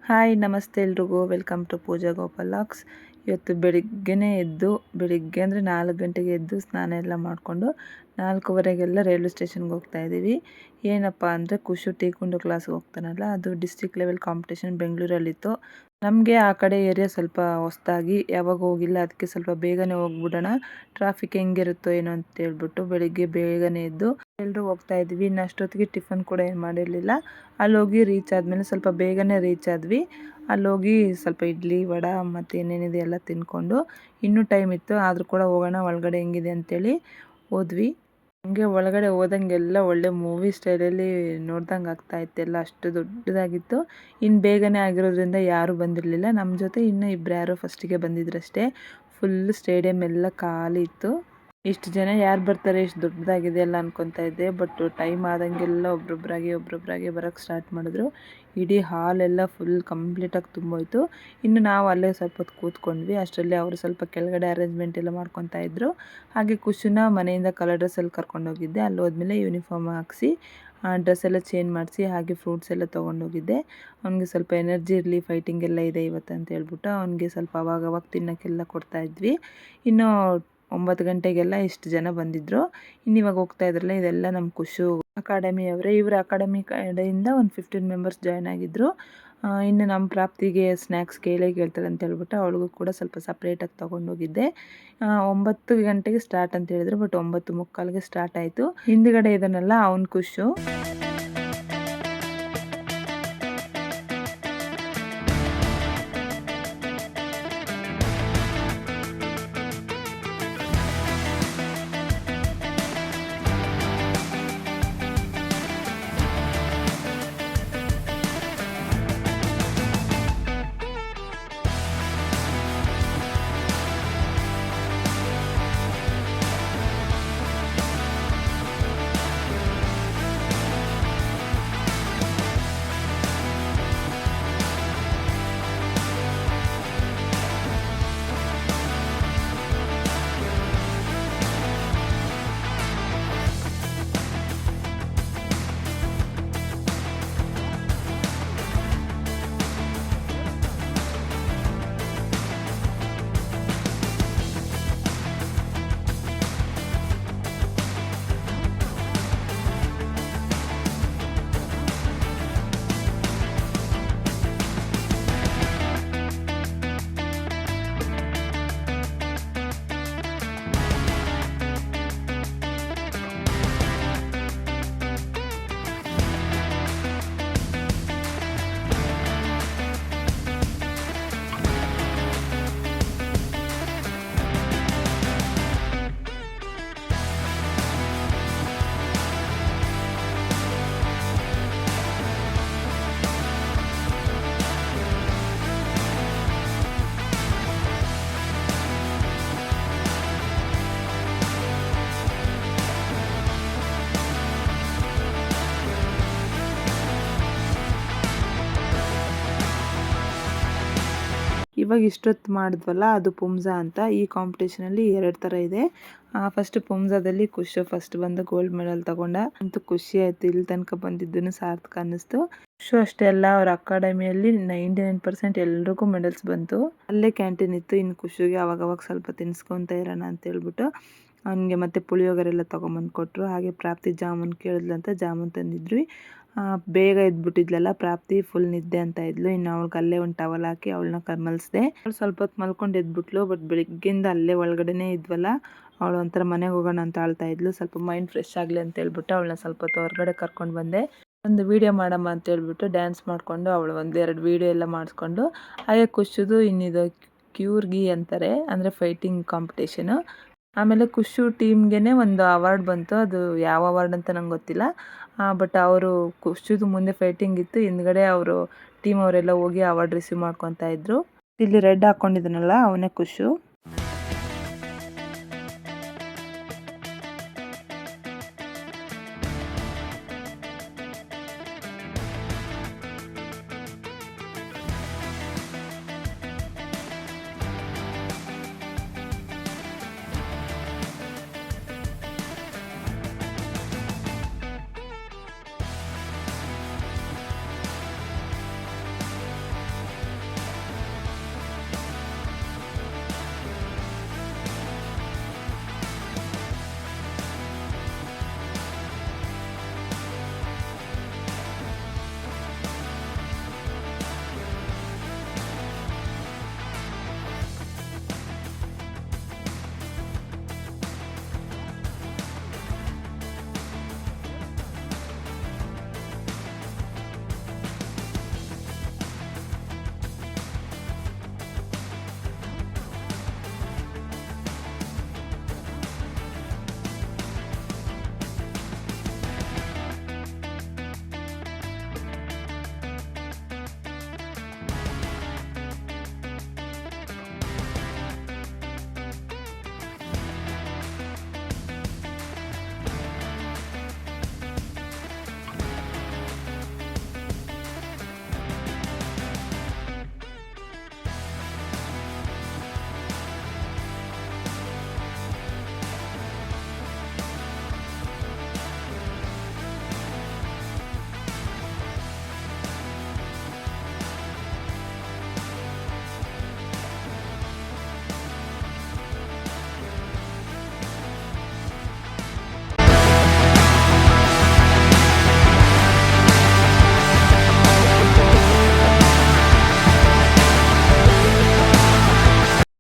Hi ನಮಸ್ತೆ ಎಲ್ರಿಗೂ welcome to Pooja Gopal ಲಾಕ್ಸ್. ಇವತ್ತು ಬೆಳಿಗ್ಗೆನೇ ಎದ್ದು ಬೆಳಿಗ್ಗೆ ಅಂದರೆ 4 ಗಂಟೆಗೆ ಎದ್ದು ಸ್ನಾನ ಎಲ್ಲ ಮಾಡಿಕೊಂಡು 4:15ಗೆಲ್ಲ ರೈಲ್ವೆ ಸ್ಟೇಷನ್ಗೆ ಹೋಗ್ತಾ ಇದ್ದೀವಿ. ಏನಪ್ಪ ಅಂದರೆ ಖುಷು ಟೀಕುಂಡು ಕ್ಲಾಸ್ಗೆ ಹೋಗ್ತಾನಲ್ಲ, ಅದು ಡಿಸ್ಟ್ರಿಕ್ಟ್ ಲೆವೆಲ್ ಕಾಂಪಿಟೇಷನ್ ಬೆಂಗಳೂರಲ್ಲಿತ್ತು. ನಮಗೆ ಆ ಕಡೆ ಏರಿಯಾ ಸ್ವಲ್ಪ ಹೊಸ್ದಾಗಿ ಯಾವಾಗ ಹೋಗಿಲ್ಲ, ಅದಕ್ಕೆ ಸ್ವಲ್ಪ ಬೇಗನೆ ಹೋಗ್ಬಿಡೋಣ, ಟ್ರಾಫಿಕ್ ಹೆಂಗಿರುತ್ತೋ ಏನೋ ಅಂತ ಹೇಳ್ಬಿಟ್ಟು ಬೆಳಿಗ್ಗೆ ಬೇಗನೆ ಎದ್ದು ಎಲ್ಲರೂ ಹೋಗ್ತಾ ಇದ್ವಿ. ಇನ್ನು ಅಷ್ಟೊತ್ತಿಗೆ ಟಿಫನ್ ಕೂಡ ಏನು ಮಾಡಿರಲಿಲ್ಲ. ಅಲ್ಲೋಗಿ ರೀಚ್ ಆದಮೇಲೆ ಸ್ವಲ್ಪ ಬೇಗನೆ ರೀಚ್ ಆದ್ವಿ. ಅಲ್ಲೋಗಿ ಸ್ವಲ್ಪ ಇಡ್ಲಿ ವಡೆ ಮತ್ತು ಏನೇನಿದೆ ಎಲ್ಲ ತಿಂದ್ಕೊಂಡು ಇನ್ನೂ ಟೈಮ್ ಇತ್ತು, ಆದರೂ ಕೂಡ ಹೋಗೋಣ ಒಳಗಡೆ ಹೆಂಗಿದೆ ಅಂತೇಳಿ ಹೋದ್ವಿ. ಹಂಗೆ ಒಳಗಡೆ ಹೋದಂಗೆಲ್ಲ ಒಳ್ಳೆ ಮೂವಿ ಸ್ಟೈಲಲ್ಲಿ ನೋಡ್ದಂಗೆ ಆಗ್ತಾಯಿತ್ತು, ಎಲ್ಲ ಅಷ್ಟು ದೊಡ್ಡದಾಗಿತ್ತು. ಇನ್ನು ಬೇಗನೆ ಆಗಿರೋದ್ರಿಂದ ಯಾರೂ ಬಂದಿರಲಿಲ್ಲ. ನಮ್ಮ ಜೊತೆ ಇನ್ನೂ ಇಬ್ಬರು ಯಾರೋ ಫಸ್ಟಿಗೆ ಬಂದಿದ್ರಷ್ಟೇ. ಫುಲ್ ಸ್ಟೇಡಿಯಂ ಎಲ್ಲ ಖಾಲಿ ಇತ್ತು. ಇಷ್ಟು ಜನ ಯಾರು ಬರ್ತಾರೆ, ಇಷ್ಟು ದೊಡ್ಡದಾಗಿದೆ ಎಲ್ಲ ಅನ್ಕೊತಾ ಇದ್ದೆ. ಬಟ್ ಟೈಮ್ ಆದಂಗೆಲ್ಲ ಒಬ್ರೊಬ್ರಾಗಿ ಬರೋಕ್ಕೆ ಸ್ಟಾರ್ಟ್ ಮಾಡಿದ್ರು. ಇಡೀ ಹಾಲೆಲ್ಲ ಫುಲ್ ಕಂಪ್ಲೀಟಾಗಿ ತುಂಬೋಯ್ತು. ಇನ್ನು ನಾವು ಅಲ್ಲೇ ಸ್ವಲ್ಪ ಹೊತ್ತು ಕೂತ್ಕೊಂಡ್ವಿ. ಅಷ್ಟರಲ್ಲಿ ಅವರು ಸ್ವಲ್ಪ ಕೆಳಗಡೆ ಅರೇಂಜ್ಮೆಂಟ್ ಎಲ್ಲ ಮಾಡ್ಕೊತಾ ಇದ್ರು. ಹಾಗೆ ಖುಷಿನ ಮನೆಯಿಂದ ಕಲರ್ ಡ್ರೆಸ್ಸಲ್ಲಿ ಕರ್ಕೊಂಡೋಗಿದ್ದೆ. ಅಲ್ಲಿ ಹೋದ್ಮೇಲೆ ಯೂನಿಫಾರ್ಮ್ ಹಾಕಿಸಿ ಡ್ರೆಸ್ ಎಲ್ಲ ಚೇಂಜ್ ಮಾಡಿಸಿ ಹಾಗೆ ಫ್ರೂಟ್ಸ್ ಎಲ್ಲ ತೊಗೊಂಡೋಗಿದ್ದೆ. ಅವ್ನಿಗೆ ಸ್ವಲ್ಪ ಎನರ್ಜಿ ಇರಲಿ, ಫೈಟಿಂಗ್ ಎಲ್ಲ ಇದೆ ಇವತ್ತು ಅಂತ ಹೇಳ್ಬಿಟ್ಟು ಅವ್ನಿಗೆ ಸ್ವಲ್ಪ ಅವಾಗವಾಗ ತಿನ್ನೋಕ್ಕೆಲ್ಲ ಕೊಡ್ತಾಯಿದ್ವಿ. ಇನ್ನು 9 ಗಂಟೆಗೆಲ್ಲ ಇಷ್ಟು ಜನ ಬಂದಿದ್ದರು. ಇನ್ನಿವಾಗ ಹೋಗ್ತಾ ಇದ್ರಲ್ಲ, ಇದೆಲ್ಲ ನಮ್ಮ ಖುಷು ಅಕಾಡೆಮಿಯವರೇ. ಇವರು ಅಕಾಡೆಮಿ ಕಡೆಯಿಂದ ಒಂದು 15 ಮೆಂಬರ್ಸ್ ಜಾಯ್ನ್ ಆಗಿದ್ದರು. ಇನ್ನು ನಮ್ಮ ಪ್ರಾಪ್ತಿಗೆ ಸ್ನ್ಯಾಕ್ಸ್ ಕೇಳ್ತಾಳೆ ಅಂತ ಹೇಳ್ಬಿಟ್ಟು ಅವಳಿಗೂ ಕೂಡ ಸ್ವಲ್ಪ ಸಪ್ರೇಟಾಗಿ ತೊಗೊಂಡೋಗಿದ್ದೆ. 9 ಗಂಟೆಗೆ ಸ್ಟಾರ್ಟ್ ಅಂತ ಹೇಳಿದ್ರು, ಬಟ್ 9:45ಗೆ ಸ್ಟಾರ್ಟ್ ಆಯಿತು. ಹಿಂದುಗಡೆ ಇದನ್ನೆಲ್ಲ ಅವ್ನ ಖುಷು. ಇವಾಗ ಇಷ್ಟೊತ್ತು ಮಾಡಿದ್ವಲ್ಲ, ಅದು ಪುಮ್ಸಾ ಅಂತ. ಈ ಕಾಂಪಿಟೇಷನಲ್ಲಿ 2 ಥರ ಇದೆ. ಫಸ್ಟ್ ಪುಮ್ಸಾದಲ್ಲಿ ಖುಷು ಫಸ್ಟ್ ಬಂದು ಗೋಲ್ಡ್ ಮೆಡಲ್ ತಗೊಂಡ. ಅಂತೂ ಖುಷಿ ಆಯಿತು, ಇಲ್ಲಿ ತನಕ ಬಂದಿದ್ದನ್ನು ಸಾರ್ಥಕ ಅನ್ನಿಸ್ತು. ಖುಷು ಅಷ್ಟೇ ಅಲ್ಲ, ಅವ್ರ ಅಕಾಡೆಮಿಯಲ್ಲಿ 99% ಎಲ್ರಿಗೂ ಮೆಡಲ್ಸ್ ಬಂತು. ಅಲ್ಲೇ ಕ್ಯಾಂಟೀನ್ ಇತ್ತು. ಇನ್ನು ಖುಷಿಗೆ ಅವಾಗವಾಗ ಸ್ವಲ್ಪ ತಿನ್ಸ್ಕೊತಾ ಇರೋಣ ಅಂತ ಹೇಳ್ಬಿಟ್ಟು ಅವನಿಗೆ ಮತ್ತೆ ಪುಳಿಯೋಗರೆಲ್ಲ ತೊಗೊಂಬಂದು ಕೊಟ್ಟರು. ಹಾಗೆ ಪ್ರಾಪ್ತಿ ಜಾಮೂನ್ ಕೇಳಿದ್ಲಂತ ಜಾಮೂನ್ ತಂದಿದ್ವಿ. ಬೇಗ ಎದ್ಬಿಟ್ಟಿದ್ಲಲ್ಲ ಪ್ರಾಪ್ತಿ, ಫುಲ್ ನಿದ್ದೆ ಅಂತ ಇದ್ಲು. ಇನ್ನು ಅವಳಿಗೆ ಅಲ್ಲೇ ಒಂದು ಟವಲ್ ಹಾಕಿ ಅವಳನ್ನ ಮಲಗಿಸ್ದೆ. ಅವಳು ಸ್ವಲ್ಪ ಹೊತ್ತು ಮಲ್ಕೊಂಡು ಎದ್ಬಿಟ್ಲು. ಬಟ್ ಬೆಳಿಗ್ಗೆಯಿಂದ ಅಲ್ಲೇ ಒಳಗಡೆನೇ ಇದ್ವಲ್ಲ, ಅವಳು ಒಂಥರ ಮನೆಗೆ ಹೋಗೋಣ ಅಂತ ಆಳ್ತಾ ಇದ್ಲು. ಸ್ವಲ್ಪ ಮೈಂಡ್ ಫ್ರೆಶ್ ಆಗಲಿ ಅಂತ ಹೇಳ್ಬಿಟ್ಟು ಅವಳನ್ನ ಸ್ವಲ್ಪ ಹೊತ್ತು ಹೊರಗಡೆ ಕರ್ಕೊಂಡು ಬಂದೆ. ಒಂದು ವೀಡಿಯೋ ಮಾಡಮ್ಮ ಅಂತ ಹೇಳ್ಬಿಟ್ಟು ಡ್ಯಾನ್ಸ್ ಮಾಡಿಕೊಂಡು ಅವಳು 1-2 ವೀಡಿಯೋ ಎಲ್ಲ ಮಾಡಿಸ್ಕೊಂಡು. ಹಾಗೆ ಖುಷಿದು ಇನ್ನಿದು ಕ್ಯೂರ್ಗಿ ಅಂತಾರೆ, ಅಂದರೆ ಫೈಟಿಂಗ್ ಕಾಂಪಿಟೇಷನು. ಆಮೇಲೆ ಖುಷು ಟೀಮ್ಗೆ ಒಂದು ಅವಾರ್ಡ್ ಬಂತು. ಅದು ಯಾವ ಅವಾರ್ಡ್ ಅಂತ ನಂಗೆ ಗೊತ್ತಿಲ್ಲ. ಬಟ್ ಅವರು ಖುಷಿದು ಮುಂದೆ ಫೈಟಿಂಗ್ ಇತ್ತು, ಹಿಂದ್ಗಡೆ ಅವರು ಟೀಮ್ ಅವರೆಲ್ಲ ಹೋಗಿ ಅವಾರ್ಡ್ ರಿಸೀವ್ ಮಾಡ್ಕೊತಾ ಇದ್ರು. ಇಲ್ಲಿ ರೆಡ್ ಹಾಕ್ಕೊಂಡಿದ್ದಾನಲ್ಲ ಅವನೇ ಖುಷು.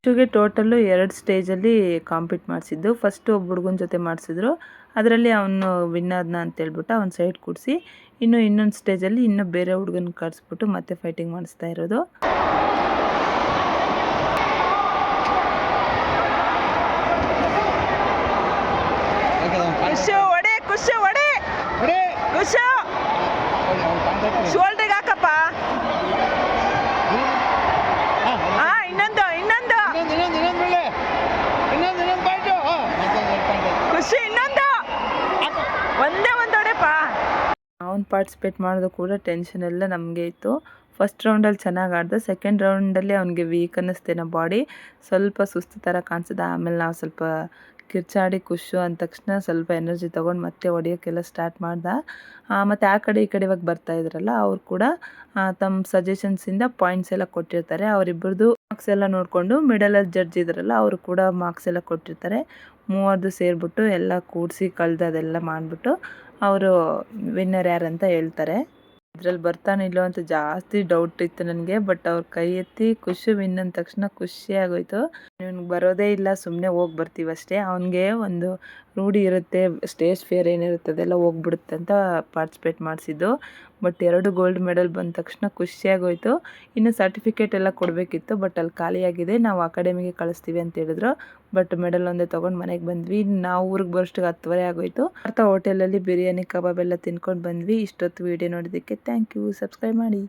ಕುಶುಗೆ ಟೋಟಲ್ಲು 2 ಸ್ಟೇಜಲ್ಲಿ ಕಾಂಪೀಟ್ ಮಾಡಿಸಿದ್ದು. ಫಸ್ಟು ಒಬ್ಬ ಹುಡುಗನ ಜೊತೆ ಮಾಡಿಸಿದ್ರು. ಅದರಲ್ಲಿ ಅವನು ವಿನ್ ಆದ್ನ ಅಂತೇಳ್ಬಿಟ್ಟು ಅವ್ನ ಸೈಡ್ ಕೂಡಿಸಿ ಇನ್ನೊಂದು ಸ್ಟೇಜಲ್ಲಿ ಬೇರೆ ಹುಡುಗನ ಕರೆಸ್ಬಿಟ್ಟು ಮತ್ತೆ ಫೈಟಿಂಗ್ ಮಾಡಿಸ್ತಾ ಇರೋದು. ಶೋಲ್ಡ್ರಿಗೆ ಹಾಕಪ್ಪ. ಇನ್ನೊಂದು ಖುಷಿ, ಇನ್ನೊಂದು ಒಂದೇ ಒಂದು ಹೊಡೆಪ್ಪ. ಅವ್ನು ಪಾರ್ಟಿಸಿಪೇಟ್ ಮಾಡೋದು ಕೂಡ ಟೆನ್ಷನ್ ಎಲ್ಲ ನಮಗೆ ಇತ್ತು. ಫಸ್ಟ್ ರೌಂಡಲ್ಲಿ ಚೆನ್ನಾಗಿ ಆಡ್ದೆ. ಸೆಕೆಂಡ್ ರೌಂಡಲ್ಲಿ ಅವನಿಗೆ ವೀಕ್ ಅನ್ನಿಸ್ತೇನೋ ಬಾಡಿ, ಸ್ವಲ್ಪ ಸುಸ್ತು ಥರ ಕಾಣಿಸಿದ. ಆಮೇಲೆ ನಾವು ಸ್ವಲ್ಪ ಕಿರ್ಚಾಡಿ ಖುಷು ಅಂದ ತಕ್ಷಣ ಸ್ವಲ್ಪ ಎನರ್ಜಿ ತೊಗೊಂಡು ಮತ್ತೆ ಹೊಡಿಯೋಕ್ಕೆಲ್ಲ ಸ್ಟಾರ್ಟ್ ಮಾಡ್ದೆ. ಮತ್ತು ಆ ಕಡೆ ಈ ಕಡೆ ಇವಾಗ ಬರ್ತಾಯಿದ್ರಲ್ಲ ಅವ್ರು ಕೂಡ ತಮ್ಮ ಸಜೆಷನ್ಸಿಂದ ಪಾಯಿಂಟ್ಸ್ ಎಲ್ಲ ಕೊಟ್ಟಿರ್ತಾರೆ. ಅವರಿಬ್ಬರದು ಮಾರ್ಕ್ಸ್ ಎಲ್ಲ ನೋಡಿಕೊಂಡು ಮಿಡಲಲ್ಲಿ ಜಡ್ಜ್ ಇದ್ರಲ್ಲ ಅವರು ಕೂಡ ಮಾರ್ಕ್ಸ್ ಎಲ್ಲ ಕೊಟ್ಟಿರ್ತಾರೆ. ಮೂವರದು ಸೇರಿಬಿಟ್ಟು ಎಲ್ಲ ಕೂಡಿಸಿ ಕಳೆದು ಅದೆಲ್ಲ ಮಾಡಿಬಿಟ್ಟು ಅವರು ವಿನ್ನರ್ ಯಾರಂತ ಹೇಳ್ತಾರೆ. ಇದ್ರಲ್ಲಿ ಬರ್ತಾನಿಲ್ಲೋ ಅಂತ ಜಾಸ್ತಿ ಡೌಟ್ ಇತ್ತು ನನಗೆ. ಬಟ್ ಅವ್ರು ಕೈ ಎತ್ತಿ ಖುಷಿ ವಿನ್ ಅಂದ ತಕ್ಷಣ ಖುಷಿ ಆಗೋಯ್ತು. ಇವ್ನಿಗೆ ಬರೋದೇ ಇಲ್ಲ, ಸುಮ್ಮನೆ ಹೋಗಿ ಬರ್ತೀವಿ ಅಷ್ಟೇ. ಅವನಿಗೆ ಒಂದು ರೂಢಿ ಇರುತ್ತೆ, ಸ್ಟೇಜ್ ಫೇರ್ ಏನಿರುತ್ತೆ ಅದೆಲ್ಲ ಹೋಗ್ಬಿಡುತ್ತೆ ಅಂತ ಪಾರ್ಟಿಸಿಪೇಟ್ ಮಾಡಿಸಿದ್ದು. ಬಟ್ 2 ಗೋಲ್ಡ್ ಮೆಡಲ್ ಬಂದ ತಕ್ಷಣ ಖುಷಿಯಾಗೋಯ್ತು. ಇನ್ನು ಸರ್ಟಿಫಿಕೇಟ್ ಎಲ್ಲ ಕೊಡಬೇಕಿತ್ತು, ಬಟ್ ಅಲ್ಲಿ ಖಾಲಿಯಾಗಿದೆ. ನಾವು ಅಕಾಡೆಮಿಗೆ ಕಳಿಸ್ತೀವಿ ಅಂತ ಹೇಳಿದ್ರು. ಬಟ್ ಮೆಡಲ್ ಒಂದೇ ತೊಗೊಂಡು ಮನೆಗೆ ಬಂದ್ವಿ. ನಾವು ಊರಿಗೆ ಬರೋಷ್ಟಿಗೆ 10:30 ಆಗೋಯ್ತು. ಹೋಟೆಲಲ್ಲಿ ಬಿರಿಯಾನಿ ಕಬಾಬ್ ಎಲ್ಲ ತಿನ್ಕೊಂಡು ಬಂದ್ವಿ. ಇಷ್ಟೊತ್ತು ವೀಡಿಯೋ ನೋಡೋದಕ್ಕೆ ಥ್ಯಾಂಕ್ ಯು. ಸಬ್ಸ್ಕ್ರೈಬ್ ಮಾಡಿ.